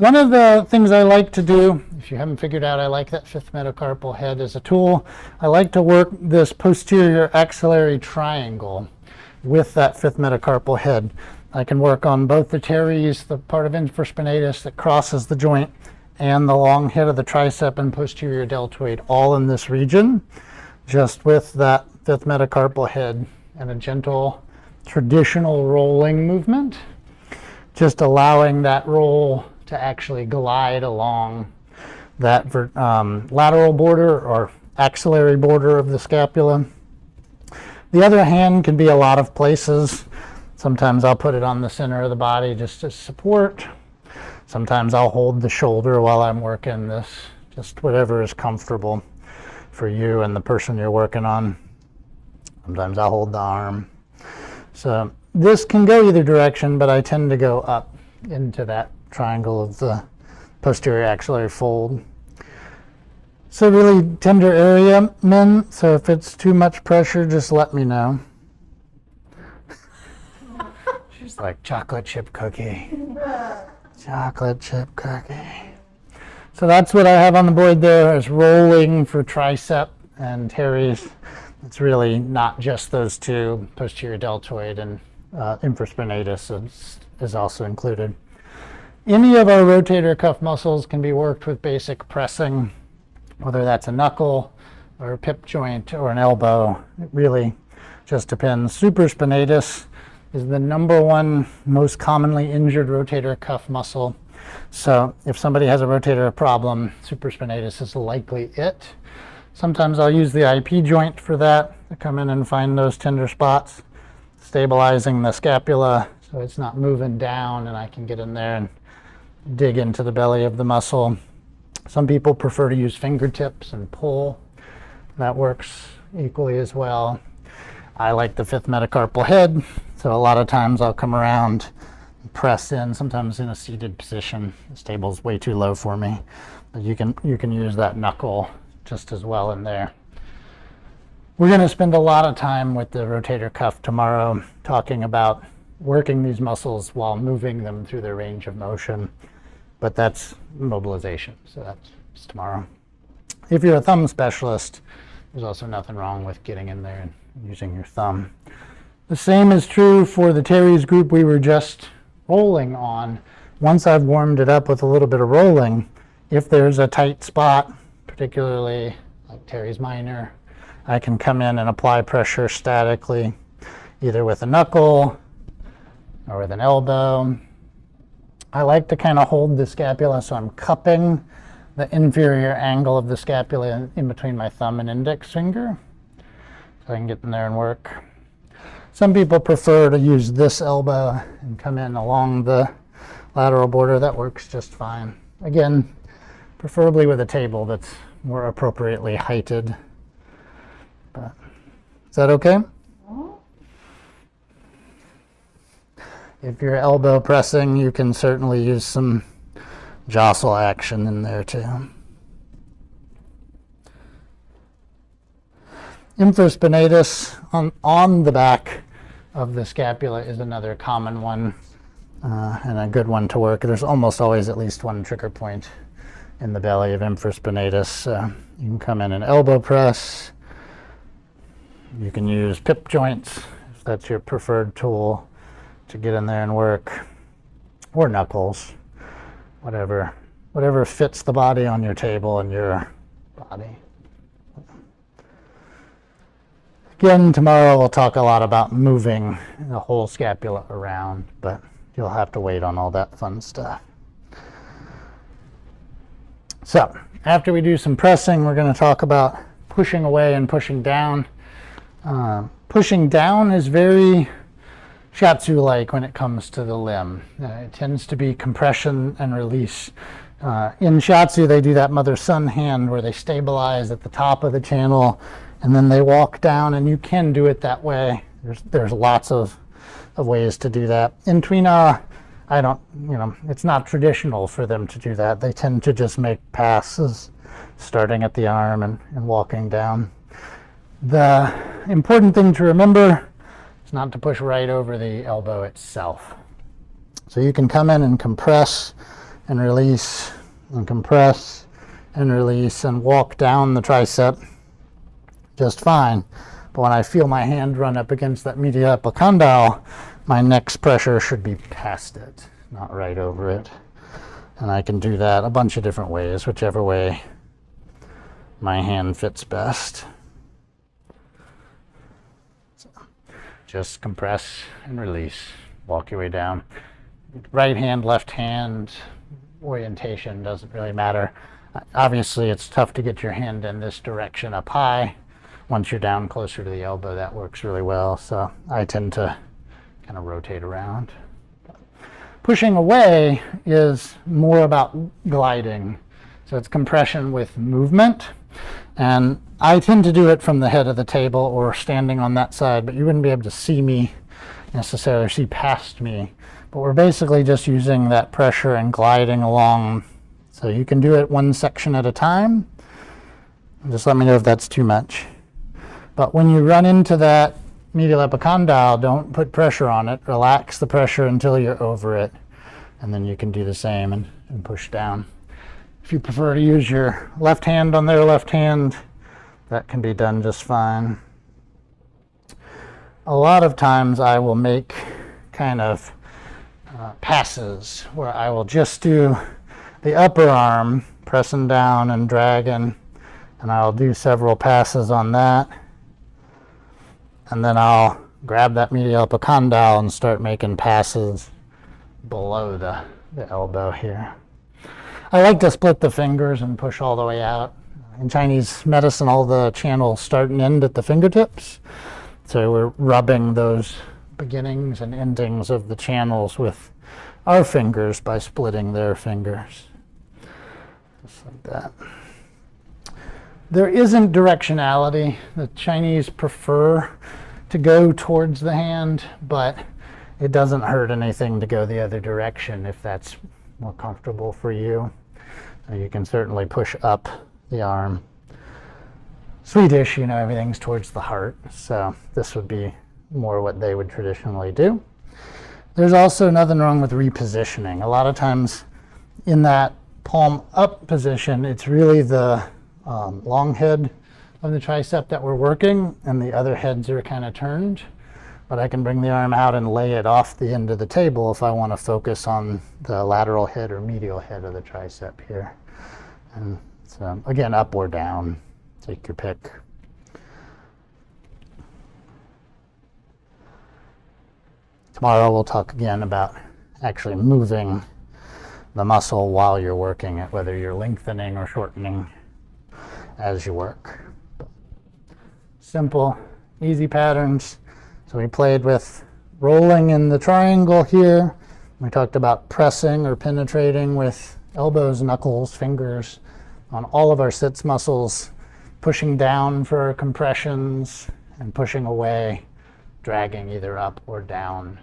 One of the things I like to do, if you haven't figured out, I like that fifth metacarpal head as a tool. I like to work this posterior axillary triangle with that fifth metacarpal head. I can work on both the teres, the part of infraspinatus that crosses the joint, and the long head of the tricep and posterior deltoid, all in this region, just with that fifth metacarpal head and a gentle traditional rolling movement, just allowing that roll to actually glide along that lateral border or axillary border of the scapula. The other hand can be a lot of places. Sometimes I'll put it on the center of the body just as support. Sometimes I'll hold the shoulder while I'm working this, just whatever is comfortable for you and the person you're working on. Sometimes I'll hold the arm. So this can go either direction, but I tend to go up into that triangle of the posterior axillary fold. So really tender area, men, so if it's too much pressure, just let me know. She's like, chocolate chip cookie. Chocolate chip cookie. So that's what I have on the board there is rolling for tricep and teres. It's really not just those two, posterior deltoid and infraspinatus is also included. Any of our rotator cuff muscles can be worked with basic pressing, whether that's a knuckle or a pip joint or an elbow. It really just depends. Supraspinatus is the #1 most commonly injured rotator cuff muscle. So if somebody has a rotator problem, supraspinatus is likely it. Sometimes I'll use the IP joint for that to come in and find those tender spots, stabilizing the scapula so it's not moving down and I can get in there and dig into the belly of the muscle. Some people prefer to use fingertips and pull. That works equally as well. I like the fifth metacarpal head, so a lot of times I'll come around and press in, sometimes in a seated position. This table's way too low for me, but you can use that knuckle just as well in there. We're going to spend a lot of time with the rotator cuff tomorrow talking about working these muscles while moving them through their range of motion, but that's mobilization, so that's tomorrow. If you're a thumb specialist, there's also nothing wrong with getting in there and using your thumb. The same is true for the teres group we were just rolling on. Once I've warmed it up with a little bit of rolling, if there's a tight spot, particularly like teres minor, I can come in and apply pressure statically, either with a knuckle or with an elbow. I like to kind of hold the scapula so I'm cupping the inferior angle of the scapula in between my thumb and index finger, so I can get in there and work. Some people prefer to use this elbow and come in along the lateral border. That works just fine. Again, preferably with a table that's more appropriately heighted. But is that okay? If you're elbow pressing, you can certainly use some jostle action in there too. Infraspinatus on the back of the scapula is another common one and a good one to work. There's almost always at least one trigger point in the belly of infraspinatus. You can come in and elbow press. You can use pip joints if that's your preferred tool to get in there and work, or knuckles, whatever fits the body on your table and your body. Again, tomorrow we'll talk a lot about moving the whole scapula around, but you'll have to wait on all that fun stuff. So after we do some pressing, we're going to talk about pushing away and pushing down. Pushing down is very shiatsu-like when it comes to the limb. It tends to be compression and release. In shiatsu, they do that mother-son hand where they stabilize at the top of the channel and then they walk down, and you can do it that way. There's lots of ways to do that. In Tui Na, it's not traditional for them to do that. They tend to just make passes starting at the arm and walking down. The important thing to remember is not to push right over the elbow itself. So you can come in and compress and release and compress and release and walk down the tricep just fine. But when I feel my hand run up against that medial epicondyle, my neck's pressure should be past it, not right over it. And I can do that a bunch of different ways, whichever way my hand fits best. So just compress and release, walk your way down. Right hand, left hand, orientation doesn't really matter. Obviously, it's tough to get your hand in this direction up high. Once you're down closer to the elbow, that works really well. So I tend to kind of rotate around. Pushing away is more about gliding. So it's compression with movement. And I tend to do it from the head of the table or standing on that side, but you wouldn't be able to see me necessarily, see past me. But we're basically just using that pressure and gliding along. So you can do it one section at a time. Just let me know if that's too much. But when you run into that medial epicondyle, don't put pressure on it. Relax the pressure until you're over it. And then you can do the same and push down. If you prefer to use your left hand on their left hand, that can be done just fine. A lot of times I will make kind of passes where I will just do the upper arm, pressing down and dragging, and I'll do several passes on that. And then I'll grab that medial epicondyle and start making passes below the elbow here. I like to split the fingers and push all the way out. In Chinese medicine, all the channels start and end at the fingertips. So we're rubbing those beginnings and endings of the channels with our fingers by splitting their fingers. Just like that. There isn't directionality. The Chinese prefer to go towards the hand, but it doesn't hurt anything to go the other direction if that's more comfortable for you. So you can certainly push up the arm. Swedish, you know, everything's towards the heart, so this would be more what they would traditionally do. There's also nothing wrong with repositioning. A lot of times in that palm up position, it's really the long head of the tricep that we're working, and the other heads are kind of turned. But I can bring the arm out and lay it off the end of the table if I want to focus on the lateral head or medial head of the tricep here. And so again, up or down, take your pick. Tomorrow we'll talk again about actually moving the muscle while you're working it, whether you're lengthening or shortening as you work. Simple, easy patterns. So we played with rolling in the triangle here. We talked about pressing or penetrating with elbows, knuckles, fingers on all of our sits muscles, pushing down for compressions and pushing away, dragging either up or down